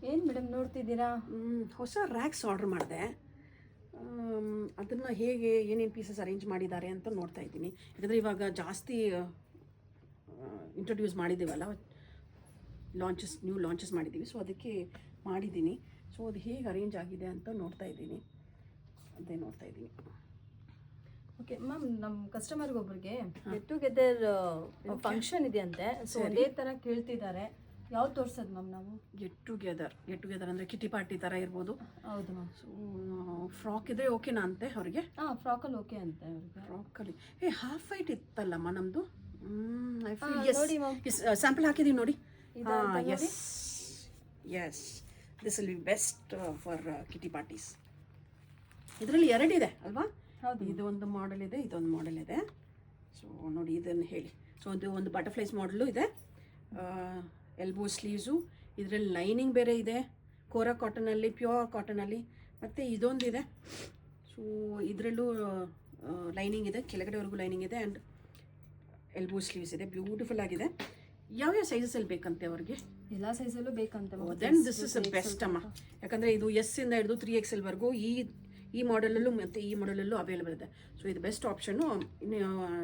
ಏನು ಮೇಡಮ್ ನೋಡ್ತಿದ್ದೀರಾ? ಹೊಸ ರ್ಯಾಕ್ಸ್ ಆರ್ಡರ್ ಮಾಡಿದೆ. ಅದನ್ನು ಹೇಗೆ ಏನೇನು ಪೀಸಸ್ ಅರೇಂಜ್ ಮಾಡಿದ್ದಾರೆ ಅಂತ ನೋಡ್ತಾ ಇದ್ದೀನಿ. ಯಾಕಂದರೆ ಇವಾಗ ಜಾಸ್ತಿ ಇಂಟ್ರೊಡ್ಯೂಸ್ ಮಾಡಿದ್ದೀವಲ್ಲ, ನ್ಯೂ ಲಾಂಚಸ್ ಮಾಡಿದ್ದೀವಿ. ಸೊ ಅದಕ್ಕೆ ಮಾಡಿದ್ದೀನಿ. ಸೊ ಅದು ಹೇಗೆ ಅರೇಂಜ್ ಆಗಿದೆ ಅಂತ ನೋಡ್ತಾ ಇದ್ದೀನಿ. ಓಕೆ ಮ್ಯಾಮ್, ನಮ್ಮ ಕಸ್ಟಮರ್ಗೊಬ್ಬರಿಗೆ ಗೆಟ್ ಟುಗೆದರ್ ಫಂಕ್ಷನ್ ಇದೆಯಂತೆ. ಸೊ ಅದೇ ಥರ ಕೇಳ್ತಿದ್ದಾರೆ. ಯಾವ್ದು ತೋರಿಸೋದು ಮ್ಯಾಮ್ ನಾವು? ಗೆಟ್ ಟುಗೆದರ್ ಅಂದರೆ ಕಿಟಿ ಪಾರ್ಟಿ ಥರ ಇರ್ಬೋದು. ಹೌದು ಮ್ಯಾಮ್. ಸೊ ಫ್ರಾಕ್ ಇದ್ರೆ ಓಕೆನಾ ಅಂತೆ ಅವ್ರಿಗೆ? ಫ್ರಾಕಲ್ಲಿ ಓಕೆ ಅಂತೆ ಅವ್ರಿಗೆ. ಫ್ರಾಕಲ್ಲಿ ಹಾಫ್ ವೈಟ್ ಇತ್ತಲ್ಲಮ್ಮ ನಮ್ಮದು. ನೋಡಿ ಮ್ಯಾಮ್, ಸ್ಯಾಂಪಲ್ ಹಾಕಿದ್ದೀವಿ ನೋಡಿ. Yes this will be best for kitty parties. ಇದರಲ್ಲಿ ಎರಡಿದೆ ಅಲ್ವಾ? ಹೌದು. ಇದು ಒಂದು ಮಾಡೆಲ್ ಇದೆ, ಇದೊಂದು ಮಾಡೆಲ್ ಇದೆ. ಸೊ ನೋಡಿ, ಇದನ್ನು ಹೇಳಿ. ಸೊ ಒಂದು ಬಟರ್ಫ್ಲೈಸ್ ಮಾಡಲು ಇದೆ, ಎಲ್ಬೋ ಸ್ಲೀವ್ಸು. ಇದರಲ್ಲಿ ಲೈನಿಂಗ್ ಬೇರೆ ಇದೆ, ಕೋರಾ ಕಾಟನಲ್ಲಿ, ಪ್ಯೂರ್ ಕಾಟನಲ್ಲಿ. ಮತ್ತು ಇದೊಂದಿದೆ. ಸೊ ಇದರಲ್ಲೂ ಲೈನಿಂಗ್ ಇದೆ, ಕೆಳಗಡೆವರೆಗೂ ಲೈನಿಂಗ್ ಇದೆ. ಆ್ಯಂಡ್ ಎಲ್ಬೋ ಸ್ಲೀವ್ಸ್ ಇದೆ. ಬ್ಯೂಟಿಫುಲ್ ಆಗಿದೆ. ಯಾವ್ಯಾವ ಸೈಜಸಲ್ಲಿ ಬೇಕಂತೆ ಅವ್ರಿಗೆ? ಎಲ್ಲ ಸೈಜಲ್ಲೂ ಬೇಕಂತೆ. ದೆನ್ ದಿಸ್ ಇಸ್ ಬೆಸ್ಟ್ ಅಮ್ಮ. ಯಾಕಂದರೆ ಇದು ಎಸ್ಸಿಂದ ಹಿಡಿದು 3XL ಈ ಮಾಡೆಲಲ್ಲೂ ಮತ್ತು ಈ ಮಾಡೆಲಲ್ಲೂ ಅವೈಲೇಬಲ್ ಇದೆ. ಸೊ ಇದು ಬೆಸ್ಟ್ ಆಪ್ಷನ್ನು.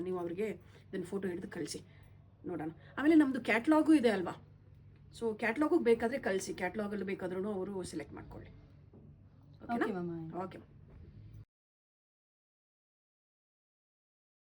ನೀವು ಅವರಿಗೆ ಇದನ್ನು ಫೋಟೋ ಹಿಡಿದು ಕಳಿಸಿ ನೋಡೋಣ. ಆಮೇಲೆ ನಮ್ಮದು ಕ್ಯಾಟ್ಲಾಗು ಇದೆ ಅಲ್ವಾ? ಸೊ ಕ್ಯಾಟ್ಲಾಗಿಗೆ ಬೇಕಾದರೆ ಕಳಿಸಿ. ಕ್ಯಾಟ್ಲಾಗಲ್ಲೂ ಬೇಕಾದ್ರೂ ಅವರು ಸೆಲೆಕ್ಟ್ ಮಾಡ್ಕೊಳ್ಳಿ. ಓಕೆನಾ? Okay ma'am. ಓಕೆ.